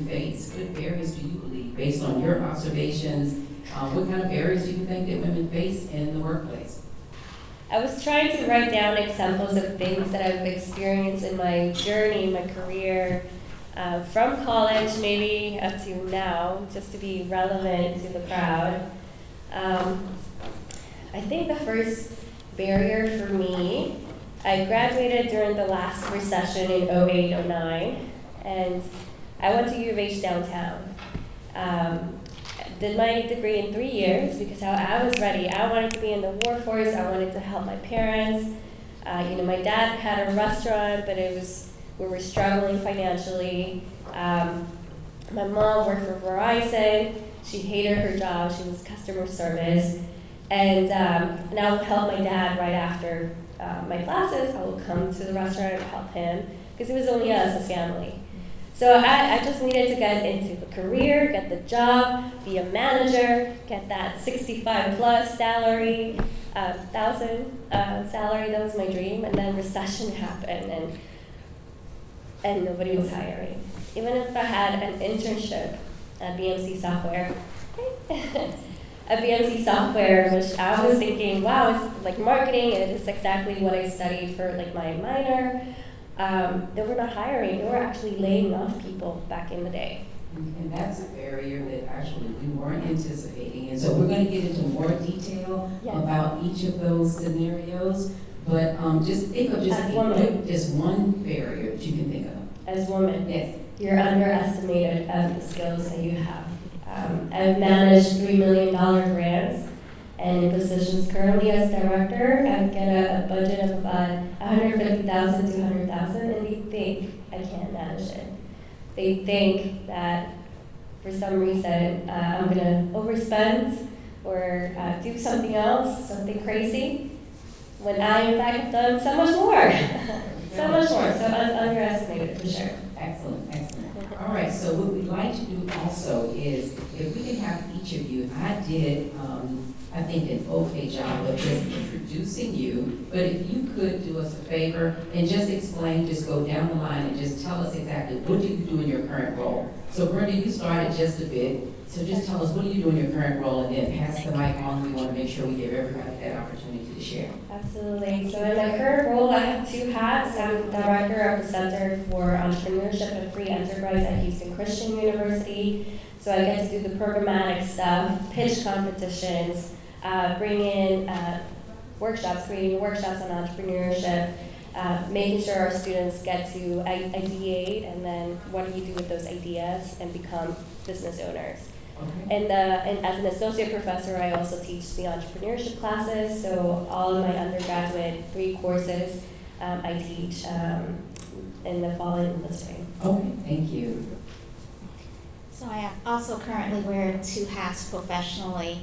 face? What barriers do you believe, based on your observations, what kind of barriers do you think that women face in the workplace? I was trying to write down examples of things that I've experienced in my journey, my career, from college maybe up to now, just to be relevant to the crowd. I think the first barrier for me, I graduated during the last recession in 08-09, and I went to U of H downtown. Did my degree in 3 years because I was ready. I wanted to be in the workforce. I wanted to help my parents. My dad had a restaurant, but we were struggling financially. My mom worked for Verizon. She hated her job. She was customer service. And I would help my dad right after my classes. I would come to the restaurant and help him because it was only us as family. So I just needed to get into the career, get the job, be a manager, get that 65 plus salary, thousand salary. That was my dream. And then recession happened, and nobody was hiring. Even if I had an internship at BMC Software, at BMC Software, which I was thinking, wow, it's like marketing, and it's exactly what I studied for like my minor. They were not hiring. They were actually laying off people back in the day. And that's a barrier that actually we weren't anticipating. And so we're going to get into more detail about each of those scenarios. But just think of just one barrier that you can think of. As women, yes, you're underestimated of the skills that you have. I've managed $3 million grants, and in positions currently as director, I get a budget of about $150,000 to $200,000, and they think I can't manage it. They think that for some reason I'm going to overspend or do something else, something crazy, when I in fact have done so much more. So much more. So I'm underestimated for sure. Excellent, excellent. All right, so what we'd like to do also is, if we can have each of you, I did, I think, an okay job of just introducing you, but if you could do us a favor and just explain, just go down the line and just tell us exactly what do you do in your current role. So Brenda, you started just a bit, so just tell us what do you do in your current role, and then pass the mic on. We want to make sure we give everybody that opportunity to share. Absolutely. So in my current role, I have two hats. I'm director of the Center for Entrepreneurship and Free Enterprise at Houston Christian University. So I get to do the programmatic stuff, pitch competitions, bring in workshops, creating workshops on entrepreneurship, making sure our students get to ideate, and then what do you do with those ideas and become business owners. Okay. And as an associate professor, I also teach the entrepreneurship classes. So all of my undergraduate 3 courses I teach in the fall and the spring. Okay, thank you. So I also currently wear 2 hats professionally.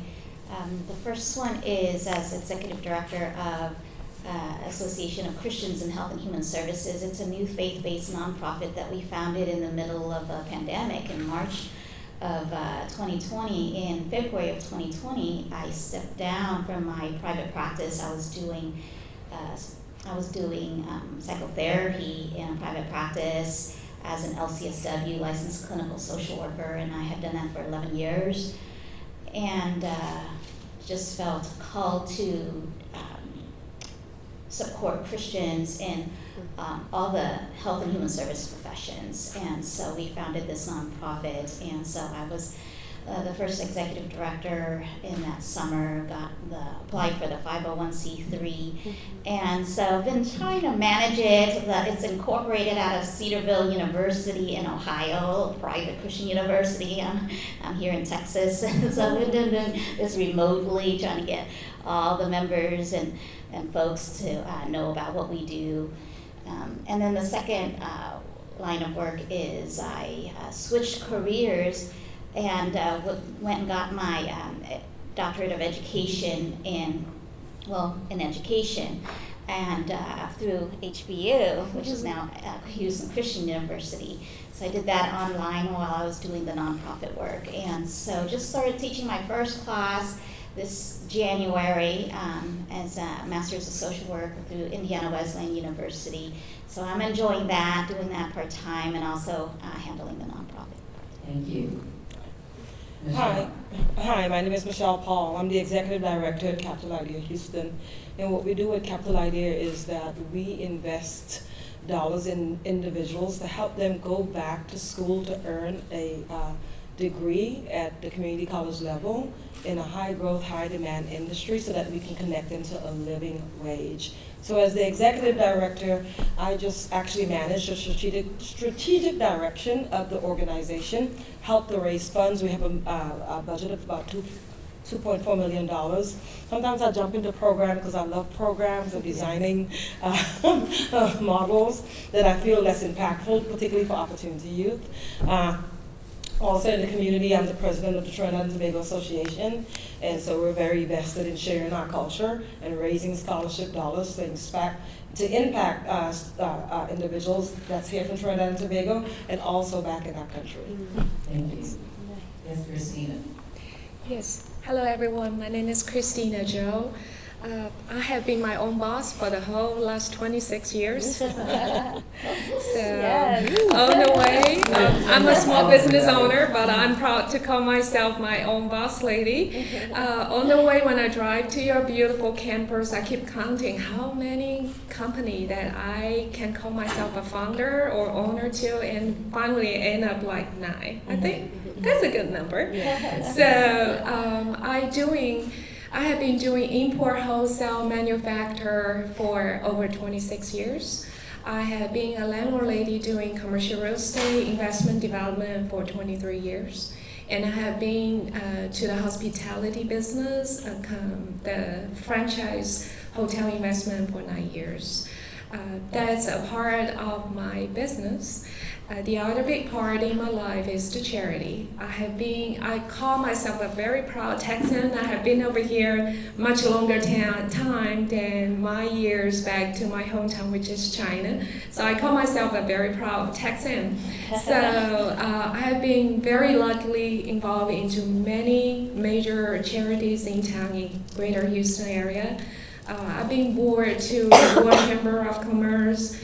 The first one is as executive director of Association of Christians in Health and Human Services. It's a new faith-based nonprofit that we founded in the middle of a pandemic in March of 2020. In February of 2020, I stepped down from my private practice. I was doing psychotherapy in a private practice as an LCSW, licensed clinical social worker, and I had done that for 11 years, and just felt called to support Christians in all the health and human service professions. And so we founded this nonprofit, and so I was the first executive director in that summer, applied for the 501c3, and so I've been trying to manage it. It's incorporated out of Cedarville University in Ohio, a private Christian university. I'm here in Texas, so we've been doing this remotely, trying to get all the members and folks to know about what we do. And then the second line of work is I switched careers and went and got my doctorate of education in education, and through HBU, which is now Houston Christian University. So I did that online while I was doing the nonprofit work, and so just started teaching my first class this January as a Master's of Social Work through Indiana Wesleyan University. So I'm enjoying that, doing that part-time, and also handling the nonprofit. Thank you. Hi. Michelle. Hi, my name is Michelle Paul. I'm the Executive Director at Capital Idea Houston. And what we do at Capital Idea is that we invest dollars in individuals to help them go back to school to earn a degree at the community college level in a high growth, high demand industry so that we can connect them to a living wage. So as the executive director, I just actually manage the strategic direction of the organization, help to raise funds. We have a budget of about $2.4 million. Sometimes I jump into programs because I love programs and designing models that I feel less impactful, particularly for opportunity youth. Also in the community, I'm the president of the Trinidad and Tobago Association, and so we're very vested in sharing our culture and raising scholarship dollars to impact individuals that's here from Trinidad and Tobago and also back in our country. Thank you. Yes, Christina. Yes. Hello, everyone. My name is Christina Joe. I have been my own boss for the whole last 26 years. So, Yes. on the way, I'm a small business owner, but I'm proud to call myself my own boss lady. On the way, when I drive to your beautiful campus, I keep counting how many companies that I can call myself a founder or owner to, and finally end up like 9. I think that's a good number. So I have been doing import, wholesale, manufacture for over 26 years. I have been a landlord lady doing commercial real estate investment development for 23 years. And I have been to the hospitality business, the franchise hotel investment for 9 years. That's a part of my business. The other big part in my life is the charity. I call myself a very proud Texan. I have been over here much longer time than my years back to my hometown, which is China. So I call myself a very proud Texan. So I have been very luckily involved into many major charities in town in Greater Houston area. I've been board to the World Chamber of Commerce,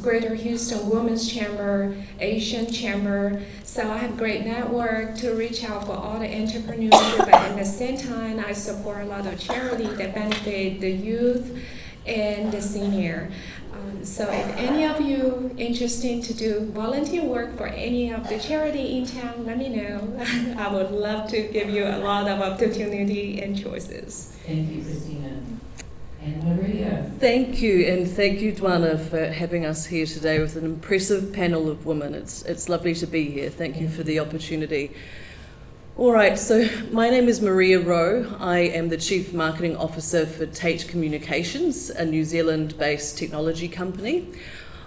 Greater Houston Women's Chamber, Asian Chamber. So I have great network to reach out for all the entrepreneurship, but at the same time, I support a lot of charity that benefit the youth and the senior. So if any of you interested to do volunteer work for any of the charity in town, let me know. I would love to give you a lot of opportunity and choices. Thank you, Christina. And Maria. Thank you, and thank you, Dwana, for having us here today with an impressive panel of women. It's lovely to be here. Thank you for the opportunity. All right, so my name is Maria Rowe. I am the Chief Marketing Officer for Tate Communications, a New Zealand-based technology company.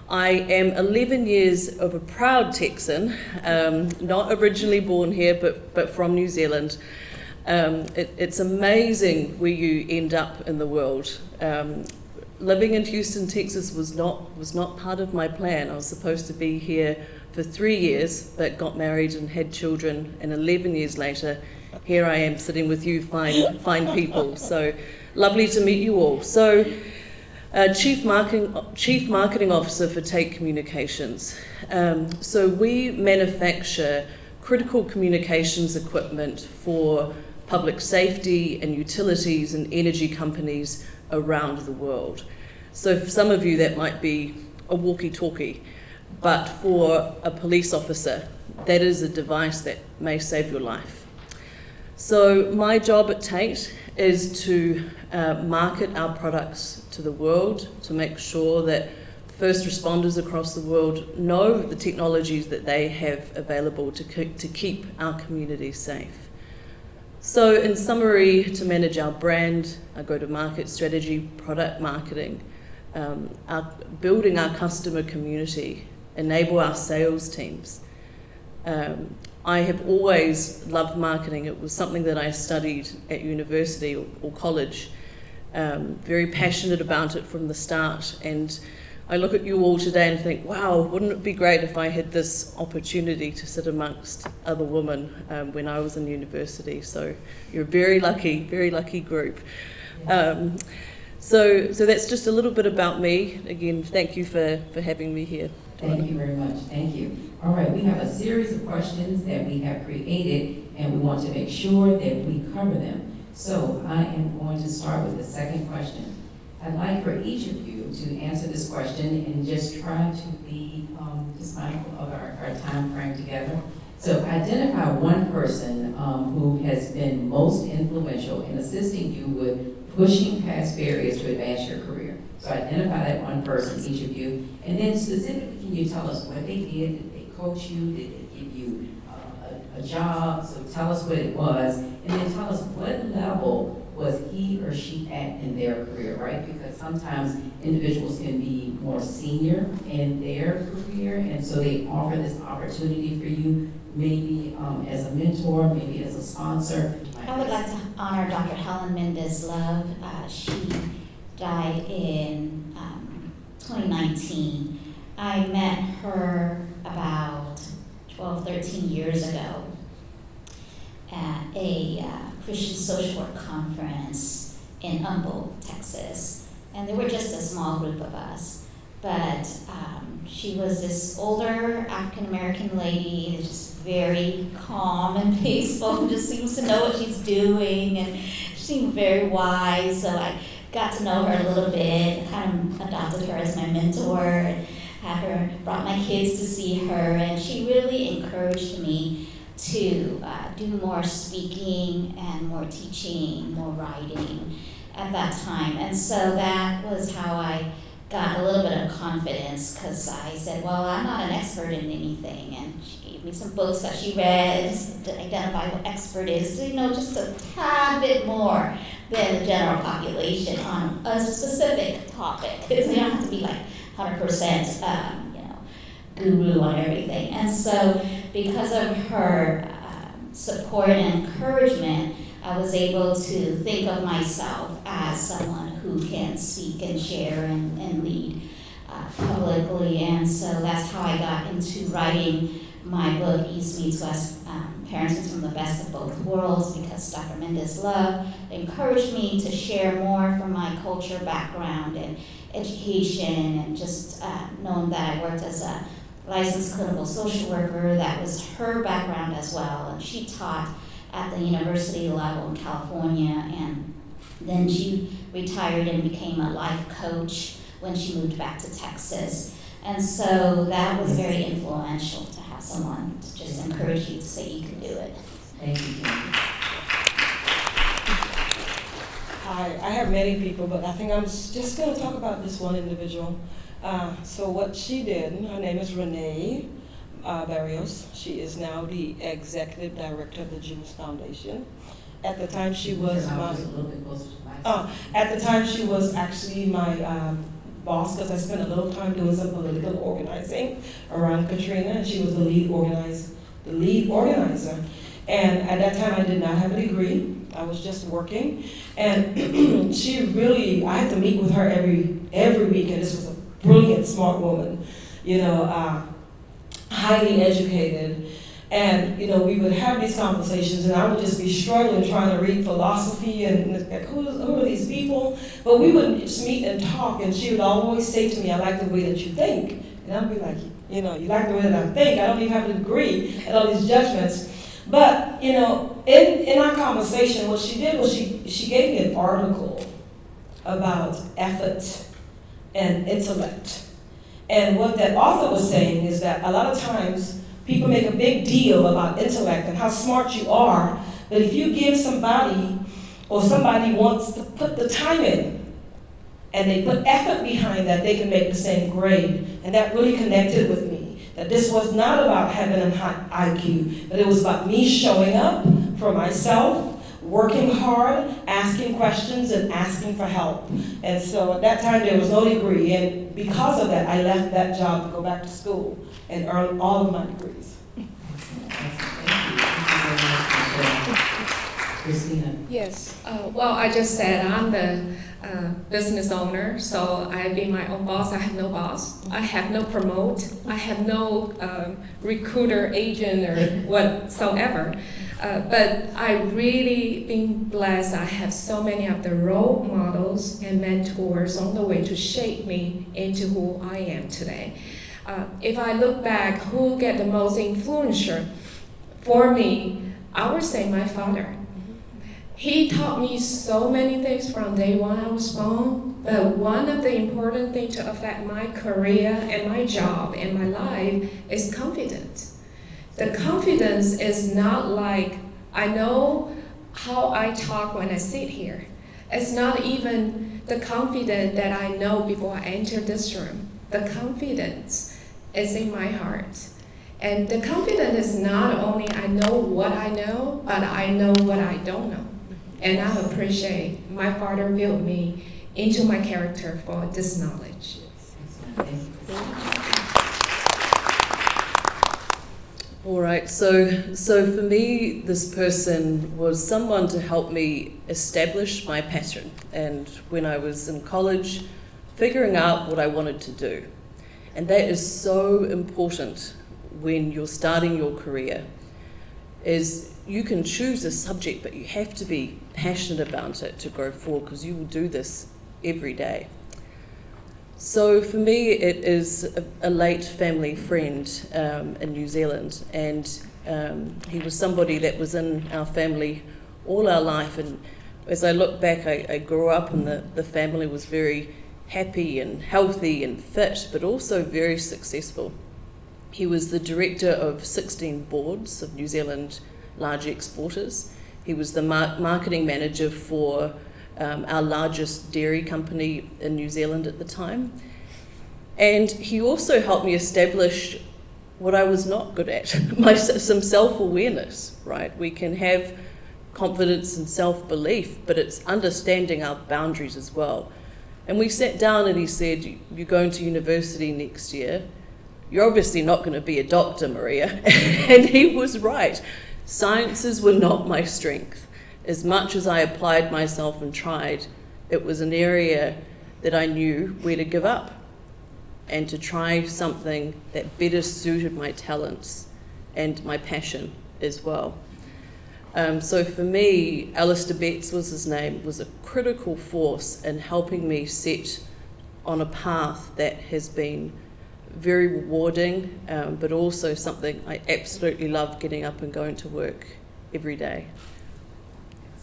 I am 11 years of a proud Texan, not originally born here, but from New Zealand. It's amazing where you end up in the world. Living in Houston, Texas was not part of my plan. I was supposed to be here for 3 years, but got married and had children, and 11 years later, here I am sitting with you fine people. So lovely to meet you all. So Chief Marketing Officer for Tate Communications. So we manufacture critical communications equipment for public safety and utilities and energy companies around the world. So for some of you that might be a walkie-talkie, but for a police officer, that is a device that may save your life. So my job at Tate is to market our products to the world, to make sure that first responders across the world know the technologies that they have available to keep our communities safe. So in summary, to manage our brand, our go-to-market strategy, product marketing, building our customer community, enable our sales teams. I have always loved marketing. It was something that I studied at university or college. Very passionate about it from the start. And I look at you all today and think, wow, wouldn't it be great if I had this opportunity to sit amongst other women when I was in university. So you're a very lucky group. So that's just a little bit about me. Again, thank you for having me here. Thank you very much. Thank you. All right, we have a series of questions that we have created, and we want to make sure that we cover them. So I am going to start with the second question. I'd like for each of you to answer this question and just try to be just mindful of our time frame together. So identify one person who has been most influential in assisting you with pushing past barriers to advance your career. So identify that one person, each of you, and then specifically, can you tell us what they did? Did they coach you? Did they give you a job? So tell us what it was, and then tell us what level was he or she at in their career, right? Because sometimes individuals can be more senior in their career, and so they offer this opportunity for you, maybe as a mentor, maybe as a sponsor. I would like to honor Dr. Helen Mendez Love. She died in 2019. I met her about 12, 13 years ago at a Christian social work conference in Humboldt, Texas. And there were just a small group of us. But she was this older African-American lady, just very calm and peaceful, just seems to know what she's doing, and she seemed very wise. So I got to know her a little bit, and kind of adopted her as my mentor, and brought my kids to see her, and she really encouraged me to do more speaking and more teaching, more writing at that time. And so that was how I got a little bit of confidence, because I said, well, I'm not an expert in anything, and she gave me some books that she read to identify what expert is, just a tad bit more than the general population on a specific topic, because you don't have to be like 100% guru on everything. And so because of her support and encouragement, I was able to think of myself as someone who can speak and share and lead publicly. And so that's how I got into writing my book, East Meets West, Parenting from the Best of Both Worlds, because Dr. Mendez Love encouraged me to share more from my culture background and education, and just knowing that I worked as a licensed clinical social worker. That was her background as well, and she taught at the university level in California, and then she retired and became a life coach when she moved back to Texas. And so that was very influential to have someone to just encourage you to say you can do it. Thank you. I have many people, but I think I'm just going to talk about this one individual. So what she did, her name is Renee Barrios. She is now the executive director of the Jewish Foundation. At the time she was actually my boss, because I spent a little time doing some political organizing around Katrina, and she was the lead organizer. And at that time I did not have a degree. I was just working, and she really, I had to meet with her every week, and this was a brilliant, smart woman, highly educated. And, we would have these conversations, and I would just be struggling trying to read philosophy and like, who are these people? But we would just meet and talk, and she would always say to me, I like the way that you think. And I'd be like, you like the way that I think. I don't even have a degree and all these judgments. But, in our conversation, what she did was she gave me an article about effort and intellect. And what that author was saying is that a lot of times people make a big deal about intellect and how smart you are, but if you give somebody, or somebody wants to put the time in, and they put effort behind that, they can make the same grade. And that really connected with me, that this was not about having a high IQ, but it was about me showing up for myself, working hard, asking questions, and asking for help. And so at that time there was no degree, and because of that I left that job to go back to school and earn all of my degrees. Christina. Yes. Well, I just said I'm the business owner, so I be my own boss. I have no boss. I have no promote. I have no recruiter, agent, or whatsoever. But I really been blessed. I have so many of the role models and mentors on the way to shape me into who I am today. If I look back, who get the most influence for me, I would say my father. He taught me so many things from day one I was born, but one of the important things to affect my career and my job and my life is confidence. The confidence is not like, I know how I talk when I sit here. It's not even the confidence that I know before I enter this room. The confidence is in my heart. And the confidence is not only I know what I know, but I know what I don't know. And I appreciate my father built me into my character for this knowledge. All right, so for me, this person was someone to help me establish my passion, and when I was in college, figuring out what I wanted to do. And that is so important when you're starting your career, is you can choose a subject, but you have to be passionate about it to go forward, because you will do this every day. So for me, it is a late family friend in New Zealand, and he was somebody that was in our family all our life. And as I look back, I grew up and the family was very happy and healthy and fit, but also very successful. He was the director of 16 boards of New Zealand large exporters. He was the marketing manager for our largest dairy company in New Zealand at the time. And he also helped me establish what I was not good at, some self-awareness, right? We can have confidence and self-belief, but it's understanding our boundaries as well. And we sat down and he said, you're going to university next year. You're obviously not going to be a doctor, Maria. And he was right. Sciences were not my strength. As much as I applied myself and tried, it was an area that I knew where to give up and to try something that better suited my talents and my passion as well. So for me, Alistair Betts was his name, was a critical force in helping me set on a path that has been very rewarding, but also something I absolutely love, getting up and going to work every day.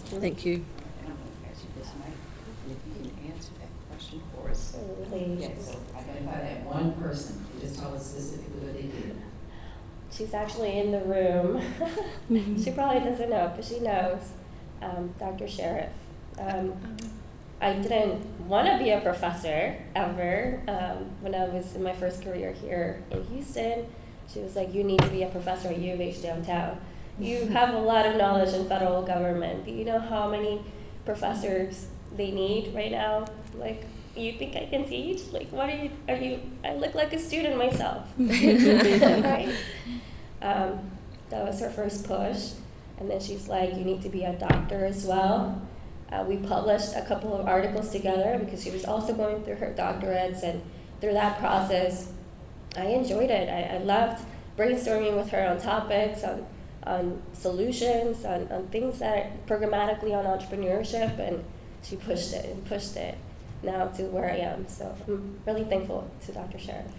Thank you. And I'm going to pass you this mic, if you can answer that question for us. Yeah, so identify that one person, and just tell us specifically what they did. She's actually in the room. She probably doesn't know, but she knows. Dr. Sheriff. I didn't want to be a professor ever. When I was in my first career here in Houston, she was like, you need to be a professor at U of H downtown. You have a lot of knowledge in federal government. Do you know how many professors they need right now? Like, you think I can teach? Like, what are you, I look like a student myself. Right? That was her first push. And then she's like, you need to be a doctor as well. We published a couple of articles together because she was also going through her doctorates, and through that process, I enjoyed it. I loved brainstorming with her on topics, on solutions, on things that programmatically on entrepreneurship, and she pushed it now to where I am. So I'm really thankful to Dr. Sheriff.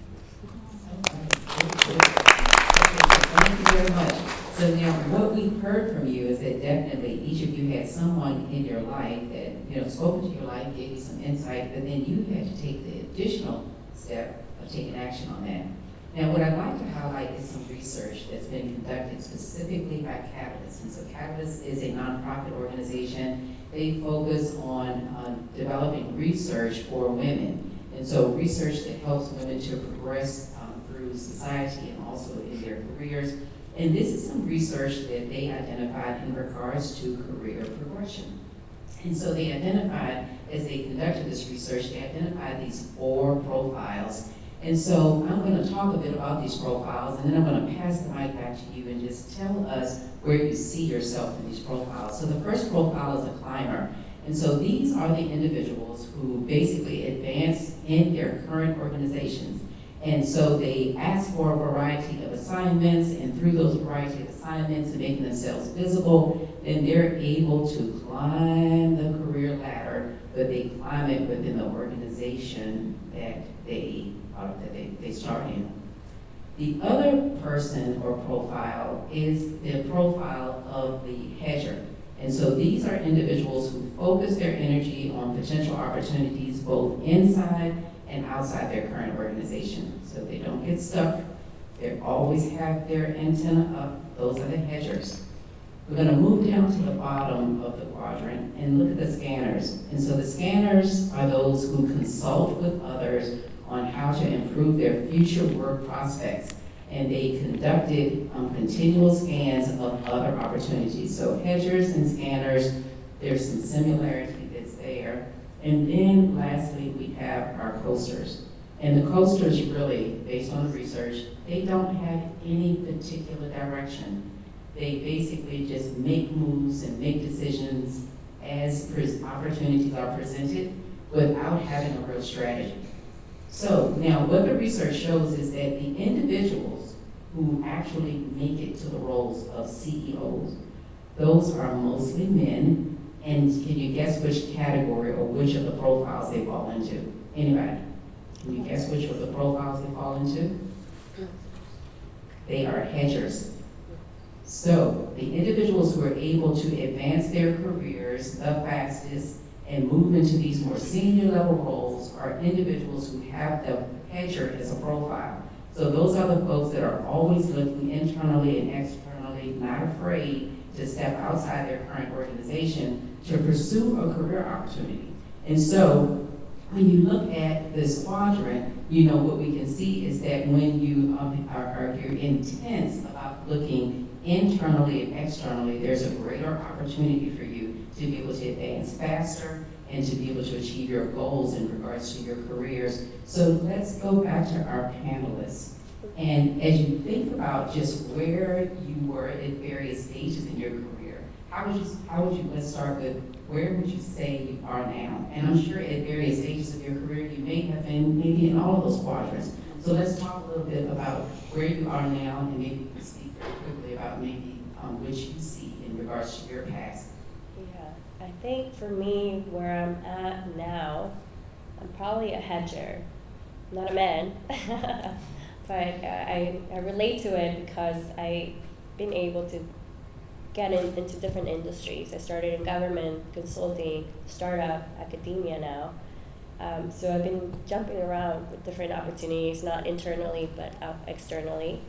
Thank you very much. So now what we've heard from you is that definitely each of you had someone in your life that, spoke into your life, gave you some insight, but then you had to take the additional step of taking action on that. Now, what I'd like to highlight is some research that's been conducted specifically by Catalyst. And so Catalyst is a nonprofit organization. They focus on developing research for women. And so research that helps women to progress through society and also in their careers. And this is some research that they identified in regards to career progression. And so they identified, as they conducted this research, they identified these 4 profiles. And so I'm going to talk a bit about these profiles, and then I'm going to pass the mic back to you and just tell us where you see yourself in these profiles. So the first profile is a climber. And so these are the individuals who basically advance in their current organizations. And so they ask for a variety of assignments, and through those variety of assignments and making themselves visible, then they're able to climb the career ladder, but they climb it within the organization that they start in. The other person or profile is the profile of the hedger. And so these are individuals who focus their energy on potential opportunities both inside and outside their current organization. So they don't get stuck. They always have their antenna up. Those are the hedgers. We're going to move down to the bottom of the quadrant and look at the scanners. And so the scanners are those who consult with others on how to improve their future work prospects. And they conducted continual scans of other opportunities. So hedgers and scanners, there's some similarity that's there. And then lastly, we have our coasters. And the coasters really, based on the research, they don't have any particular direction. They basically just make moves and make decisions as opportunities are presented without having a real strategy. So now what the research shows is that the individuals who actually make it to the roles of CEOs, those are mostly men. And can you guess which category or which of the profiles they fall into? Anybody? Can you guess which of the profiles they fall into? They are hedgers. So the individuals who are able to advance their careers the fastest and move into these more senior level roles are individuals who have the hedger as a profile. So those are the folks that are always looking internally and externally, not afraid to step outside their current organization to pursue a career opportunity. And so when you look at this quadrant, you know, what we can see is that when you you're intense about looking internally and externally, there's a greater opportunity for you to be able to advance faster and to be able to achieve your goals in regards to your careers. So let's go back to our panelists. And as you think about just where you were at various stages in your career, let's start with, where would you say you are now? And I'm sure at various stages of your career, you may have been maybe in all of those quadrants. So let's talk a little bit about where you are now, and maybe you can speak very quickly about maybe which you see in regards to your past. Yeah, I think for me, where I'm at now, I'm probably a hedger, not a man. But I relate to it because I've been able to get into different industries. I started in government, consulting, startup, academia now. So I've been jumping around with different opportunities, not internally, but externally.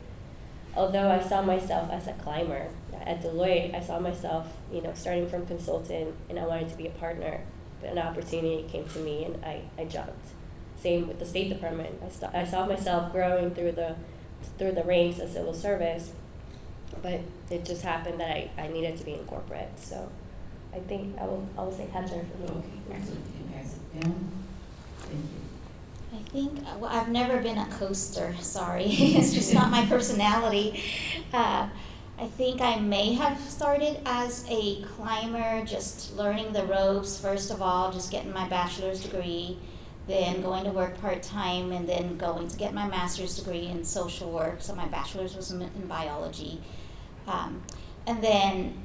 Although I saw myself as a climber. At Deloitte, I saw myself, starting from consultant, and I wanted to be a partner. But an opportunity came to me, and I jumped. Same with the State Department. I saw myself growing through the ranks of civil service, but it just happened that I needed to be in corporate. So I think I will say hedger for me. Okay, so you can pass it down. Thank you. I think, I've never been a coaster, sorry. It's just not my personality. I think I may have started as a climber, just learning the ropes, first of all, just getting my bachelor's degree, then going to work part-time, and then going to get my master's degree in social work. So my bachelor's was in biology. And then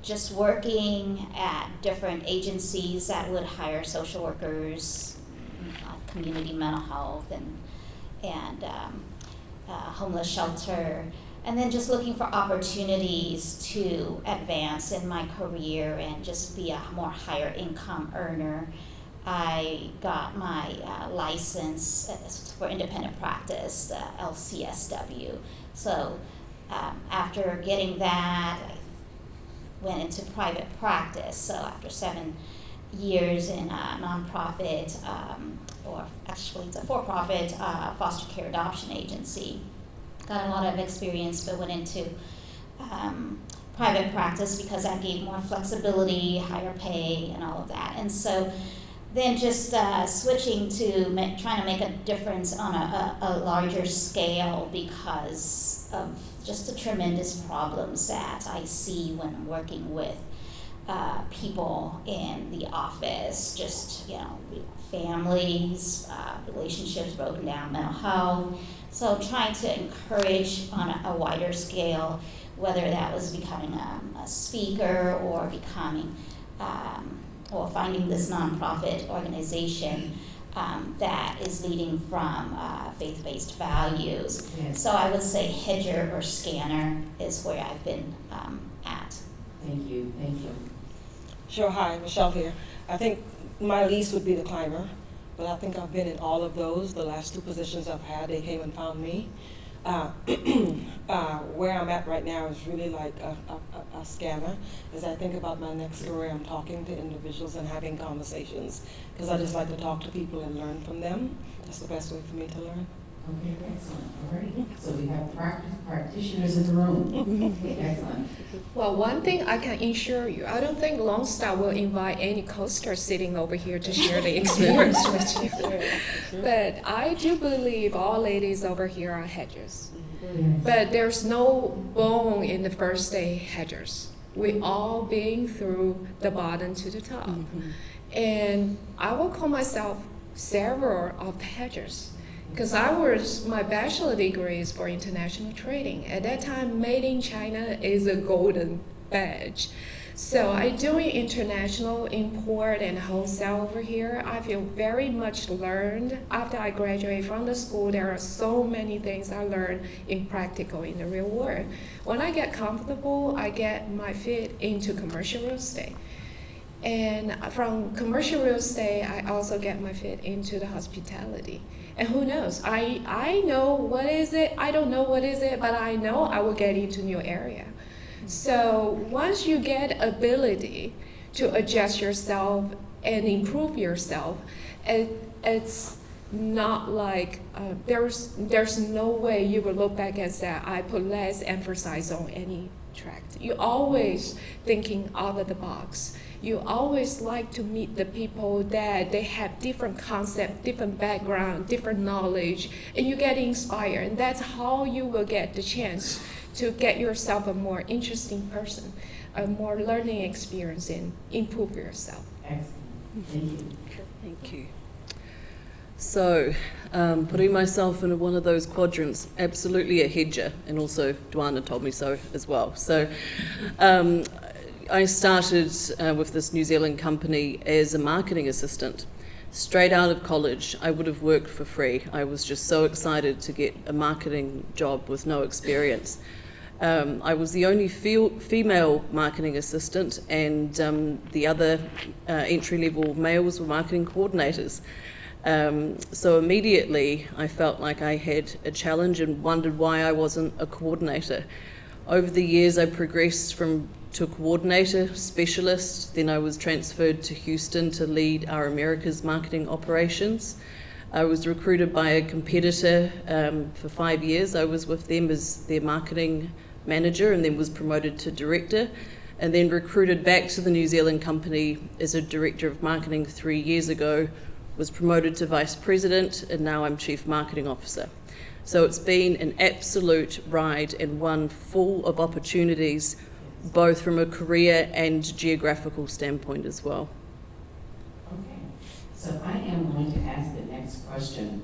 just working at different agencies that would hire social workers, community mental health, and homeless shelter, and then just looking for opportunities to advance in my career and just be a more higher income earner. I got my license for independent practice, the LCSW. So after getting that, I went into private practice. So after 7 years in a nonprofit, or actually it's a for-profit foster care adoption agency. Got a lot of experience, but went into private practice because that gave more flexibility, higher pay, and all of that. And so then just switching to trying to make a difference on a larger scale because of just the tremendous problems that I see when working with people in the office, just, families, relationships broken down, mental health. So trying to encourage on a wider scale, whether that was becoming a speaker or becoming, or finding this nonprofit organization that is leading from faith-based values. Yes. So I would say hedger or scanner is where I've been at. Thank you, thank you. Sure, hi, Michelle here. I think my least would be the climber, but I think I've been in all of those. The last 2 positions I've had, they came and found me. Where I'm at right now is really like a scanner. As I think about my next career, I'm talking to individuals and having conversations, because I just like to talk to people and learn from them. That's the best way for me to learn. Okay, excellent, all right. So we have practitioners in the room. Okay, excellent. Well, one thing I can assure you, I don't think Lone Star will invite any coasters sitting over here to share the experience with you. But I do believe all ladies over here are hedgers. Yes. But there's no bone in the first day hedgers. We all been through the bottom to the top. And I will call myself several of the hedgers. Because my bachelor degree is for international trading. At that time, Made in China is a golden badge. So I doing international import and wholesale over here. I feel very much learned. After I graduate from the school, there are so many things I learned in practical in the real world. When I get comfortable, I get my feet into commercial real estate. And from commercial real estate, I also get my feet into the hospitality. And who knows? I know what is it. I don't know what is it, but I know I will get into new area. So once you get ability to adjust yourself and improve yourself, it's not like there's no way you will look back and say I put less emphasis on any tract. You always thinking out of the box. You always like to meet the people that they have different concept, different background, different knowledge, and you get inspired. And that's how you will get the chance to get yourself a more interesting person, a more learning experience, and improve yourself. Excellent, thank you. Thank you. So, putting myself in one of those quadrants, absolutely a hedger, and also Duana told me so as well. So, I started with this New Zealand company as a marketing assistant. Straight out of college, I would have worked for free. I was just so excited to get a marketing job with no experience. I was the only female marketing assistant, and the other entry-level males were marketing coordinators. So immediately I felt like I had a challenge and wondered why I wasn't a coordinator. Over the years I progressed to coordinator, specialist, then I was transferred to Houston to lead our Americas marketing operations. I was recruited by a competitor for 5 years. I was with them as their marketing manager and then was promoted to director, and then recruited back to the New Zealand company as a director of marketing 3 years ago, was promoted to vice president, and now I'm chief marketing officer. So it's been an absolute ride and one full of opportunities, both from a career and geographical standpoint as well. Okay, so I am going to ask the next question,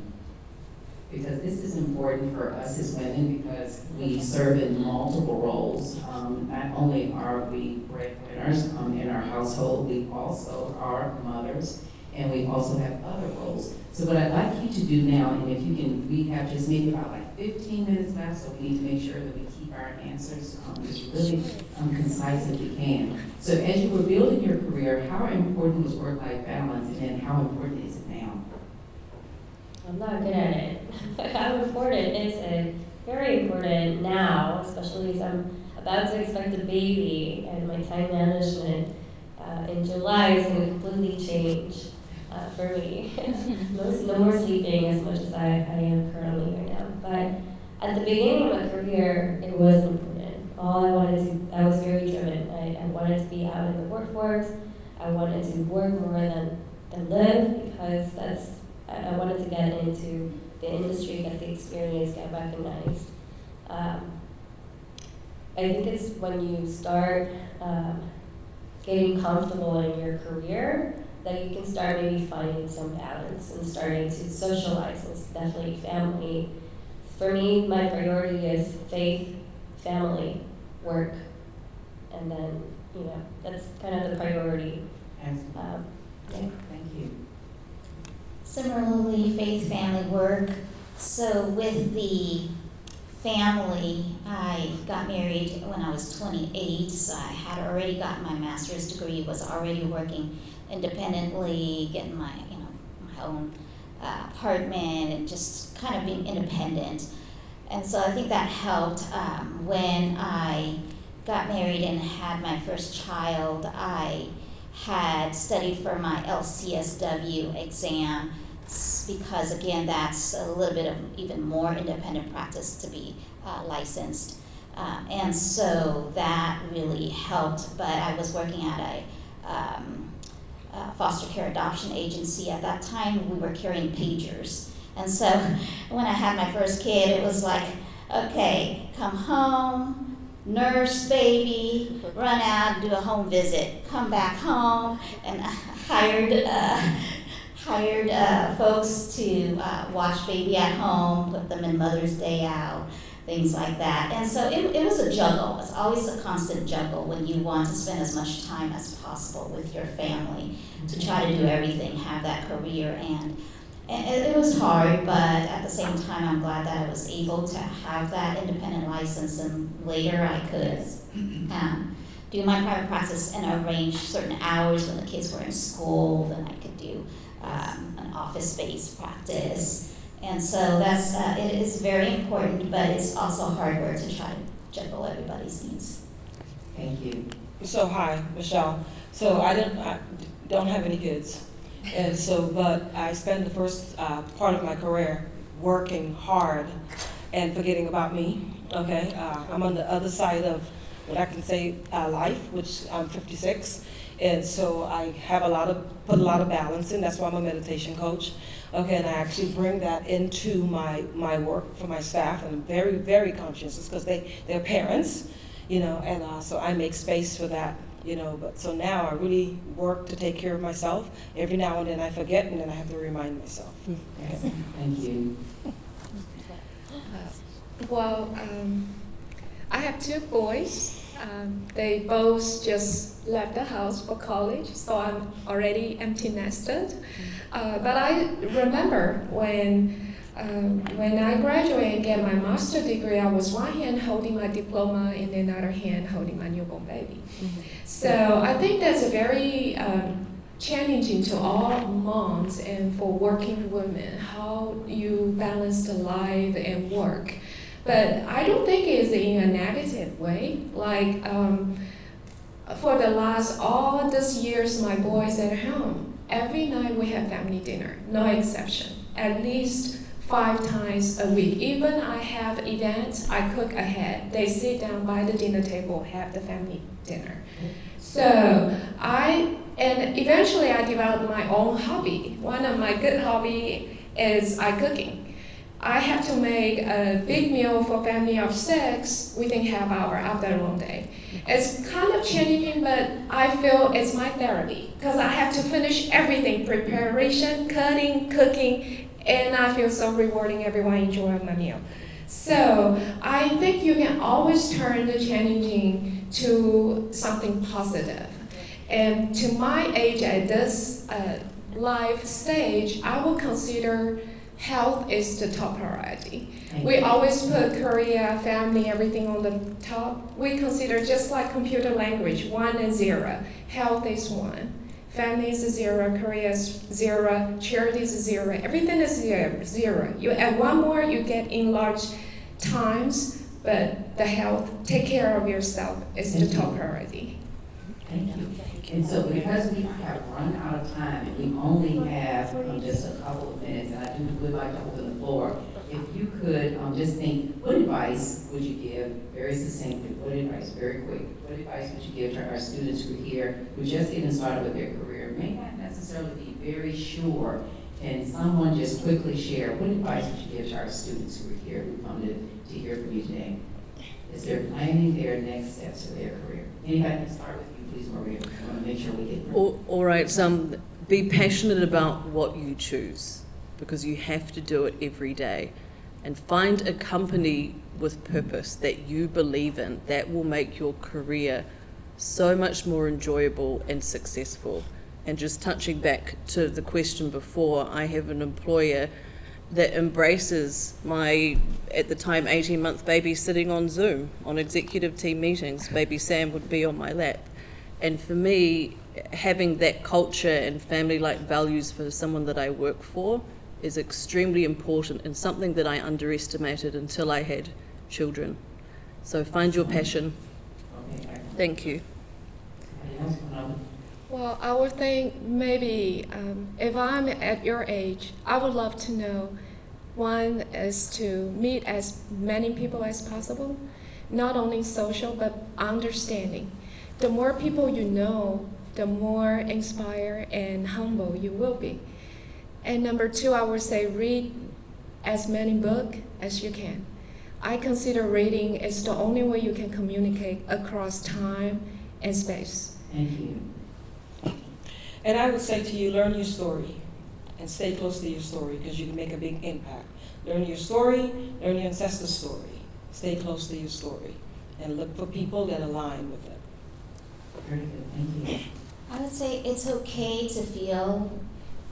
because this is important for us as women, because we serve in multiple roles. Not only are we breadwinners in our household, we also are mothers, and we also have other roles. So what I'd like you to do now, and if you can, we have just maybe about like 15 minutes left, so we need to make sure that we keep our answers as really concise as we can. So as you were building your career, how important was work-life balance, and then how important is it now? I'm not good at it. How important is it? Very important now, especially as I'm about to expect a baby, and my time management in July is going to completely change for me. No more sleeping as much as I am currently right now. But at the beginning of my career, it was important. I was very driven. I wanted to be out in the workforce. I wanted to work more than live, because I wanted to get into the industry, get the experience, get recognized. I think it's when you start getting comfortable in your career that you can start maybe finding some balance and starting to socialize. It's definitely family. For me, my priority is faith, family, work, and then, that's kind of the priority. Excellent. Yeah. Thank you. Similarly, faith, family, work. So with the family, I got married when I was 28, so I had already gotten my master's degree, was already working independently, getting my own apartment, and just kind of being independent. And so I think that helped. When I got married and had my first child, I had studied for my LCSW exam, because again, that's a little bit of even more independent practice to be licensed. And so that really helped. But I was working at a foster care adoption agency. At that time, we were carrying pagers. And so when I had my first kid, it was like, okay, come home, nurse baby, run out, do a home visit, come back home, and hired folks to watch baby at home, put them in Mother's Day out, things like that. And so it was a juggle. It's always a constant juggle when you want to spend as much time as possible with your family, to try to do everything, have that career. And it was hard, but at the same time, I'm glad that I was able to have that independent license, and later I could do my private practice and arrange certain hours when the kids were in school. Then I could do an office-based practice. And so that's it is very important, but it's also hard work to try to juggle everybody's needs. Thank you. So hi, Michelle. So I don't have any kids. And so, but I spent the first part of my career working hard and forgetting about me, okay? I'm on the other side of what I can say life, which I'm 56. And so I have put a lot of balance in. That's why I'm a meditation coach. Okay, and I actually bring that into my work for my staff, and I'm very, very conscious because they're parents, and so I make space for that. But so now I really work to take care of myself. Every now and then I forget, and then I have to remind myself. Okay. Thank you. Well, I have two boys. They both just left the house for college, so I'm already empty nested. But I remember when I graduated and get my master's degree, I was one hand holding my diploma and another hand holding my newborn baby. Mm-hmm. So I think that's a very challenging to all moms and for working women, how you balance the life and work. But I don't think it's in a negative way. Like for the last all these years, my boys at home, every night we have family dinner, no exception, at least 5 times a week. Even I have events, I cook ahead. They sit down by the dinner table, have the family dinner. So and eventually I developed my own hobby. One of my good hobby is cooking. I have to make a big meal for family of 6 within half hour after a long day. It's kind of challenging, but I feel it's my therapy because I have to finish everything, preparation, cutting, cooking, and I feel so rewarding. Everyone enjoying my meal. So I think you can always turn the challenging to something positive. And to my age at this life stage, I will consider health is the top priority. We always put career, family, everything on the top. We consider just like computer language, 1 and 0. Health is 1. Family is 0, career is 0, charity is 0, everything is 0. You add one more, you get enlarged times, but the health, take care of yourself is the top priority. Thank you. And so because we have run out of time and we only have just a couple of minutes, and I would like to open the floor, if you could just think, what advice would you give, very succinctly, what advice, very quick, what advice would you give to our students who are here, who are just getting started with their career, may not necessarily be very sure, and someone just quickly share, what advice would you give to our students who are here, who come to hear from you today, as they're planning their next steps of their career? Anybody can start with you, please, Maria. I want to make sure we get All right, be passionate about what you choose, because you have to do it every day. And find a company with purpose that you believe in that will make your career so much more enjoyable and successful. And just touching back to the question before, I have an employer that embraces my, at the time, 18-month baby sitting on Zoom, on executive team meetings. Baby Sam would be on my lap. And for me, having that culture and family-like values for someone that I work for is extremely important and something that I underestimated until I had children. So find your passion. Okay, Thank you. anybody else wanna- Well, I would think maybe if I'm at your age, I would love to know, one is to meet as many people as possible, not only social, but understanding. The more people you know, the more inspired and humble you will be. And number two, I would say read as many books as you can. I consider reading is the only way you can communicate across time and space. Thank you. And I would say to you, learn your story and stay close to your story because you can make a big impact. Learn your story, learn your ancestor story. Stay close to your story and look for people that align with it. Very good, thank you. I would say it's okay to feel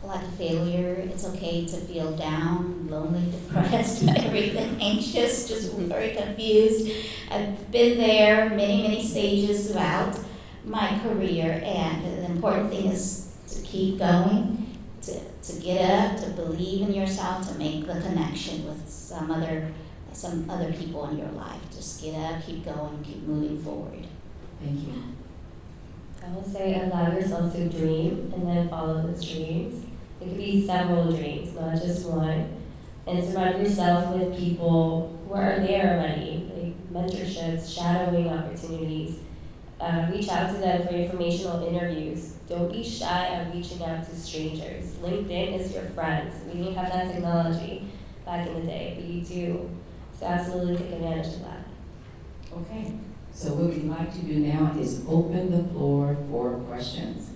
like a failure. It's okay to feel down, lonely, depressed, everything, anxious, just very confused. I've been there many stages throughout my career, and the important thing is to keep going, to get up, to believe in yourself, to make the connection with some other people in your life. Just get up, keep going, keep moving forward. Thank you. I will say allow yourself to dream and then follow those dreams. It could be several dreams, not just one. And surround yourself with people who are there already, like mentorships, shadowing opportunities. Reach out to them for informational interviews. Don't be shy of reaching out to strangers. LinkedIn is your friend. We didn't have that technology back in the day, but you do. So absolutely take advantage of that. Okay, so what we'd like to do now is open the floor for questions.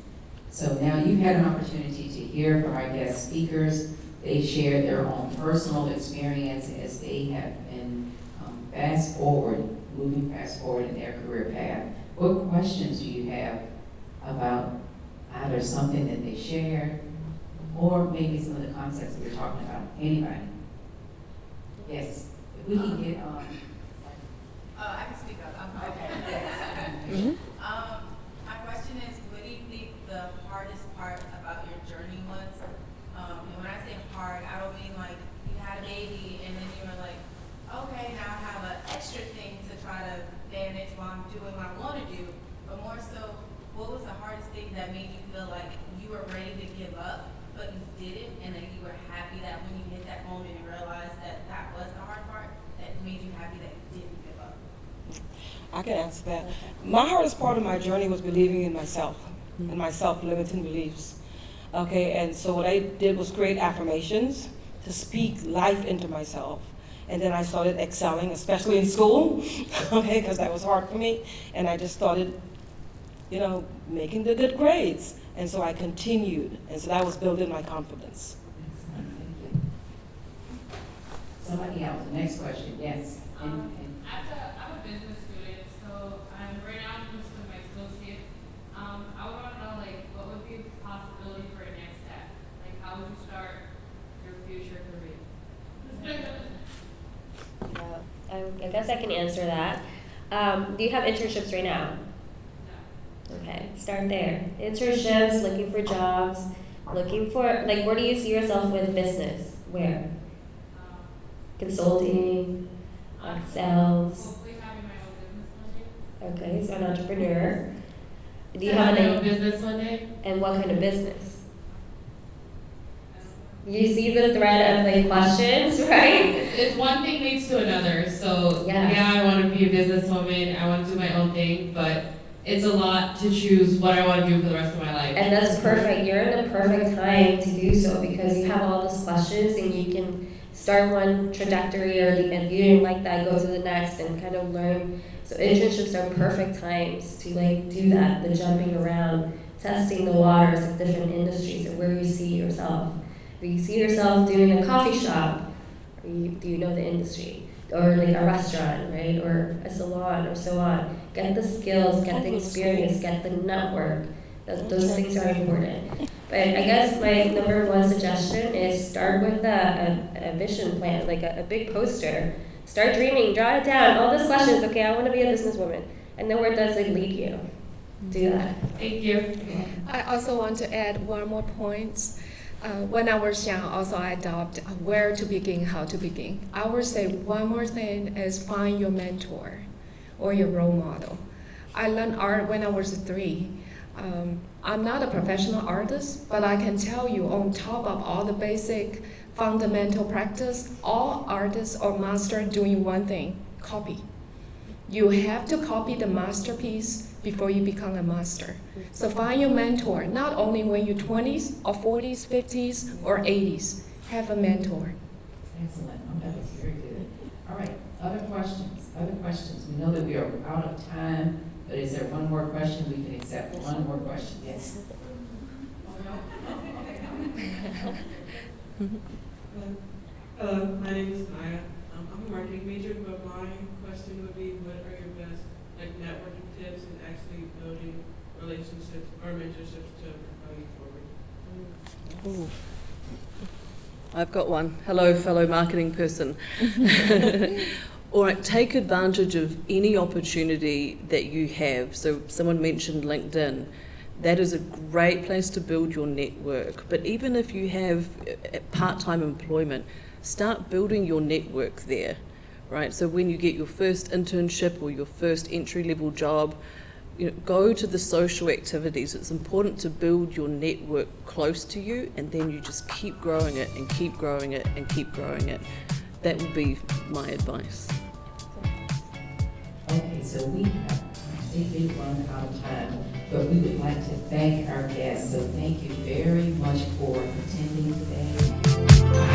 So now you've had an opportunity to hear from our guest speakers. They shared their own personal experience as they have been moving fast forward in their career path. What questions do you have about either something that they shared or maybe some of the concepts that we're talking about? Anybody? Yes, if we can get on. I can speak up. I'm okay. Mhm. My question is, what do you think the hardest part about your journey was? And when I say hard, I don't mean like you had a baby and then you were like, okay, now I have an extra thing to try to manage while I'm doing what I want to do. But more so, what was the hardest thing that made you feel like you were ready to give up, but you didn't, and that you were happy that when you hit that moment and realized that that was the hard part, that made you happy that you didn't give up? I can answer that. My hardest part of my journey was believing in myself and my self-limiting beliefs. Okay, and so what I did was create affirmations to speak life into myself. And then I started excelling, especially in school, okay, because that was hard for me. And I just started, making the good grades. And so I continued. And so that was building my confidence. Excellent, thank you. Somebody else, next question, yes. I'm a business student, so right now I'm just with my associates. I would want to know, what would be the possibility for a next step? How would you start your future career? I guess I can answer that. Do you have internships right now? No. Okay, start there. Internships, looking for jobs, looking for, where do you see yourself with business? Where? Consulting, sales. Hopefully having my own business one day. Okay, so an entrepreneur. Do you Having have my own any, business one day? and what kind of business? You see the thread of questions, right? It's one thing leads to another. So Yeah. I want to be a businesswoman. I want to do my own thing, but it's a lot to choose what I want to do for the rest of my life. And that's perfect. You're in the perfect time to do so because you have all these questions and you can start one trajectory and if you didn't like that, go to the next and kind of learn. So internships are perfect times to do that, the jumping around, testing the waters of different industries and where you see yourself. Do you see yourself doing a coffee shop? Or do you know the industry? Or a restaurant, right? Or a salon or so on. Get the skills, get the experience, get the network, Those things are important. But I guess my number one suggestion is start with a vision plan, like a big poster. Start dreaming, jot it down, all those questions. Okay, I want to be a businesswoman. And then where does it lead you? Do that. Thank you. I also want to add one more point. When I was young, also I adopt where to begin, how to begin. I would say one more thing is find your mentor or your role model. I learned art when I was 3. I'm not a professional artist, but I can tell you on top of all the basic fundamental practice, all artists or masters doing one thing, copy. You have to copy the masterpiece before you become a master. So find your mentor, not only when you're 20s or 40s, 50s, or 80s. Have a mentor. Excellent. Oh, that was very good. All right, other questions? Other questions? We know that we are out of time, but is there one more question? We can accept one more question. Yes. My name is Maya. I'm a marketing major, but my question would be, what are your best networking tips in actually building relationships or mentorships to propel you forward? Ooh. I've got one. Hello, fellow marketing person. All right, take advantage of any opportunity that you have. So someone mentioned LinkedIn. That is a great place to build your network. But even if you have part-time employment, start building your network there, right? So when you get your first internship or your first entry-level job, go to the social activities. It's important to build your network close to you, and then you just keep growing it and keep growing it and keep growing it. That would be my advice. Okay, so we have completely run out of time, but we would like to thank our guests. So thank you very much for attending today.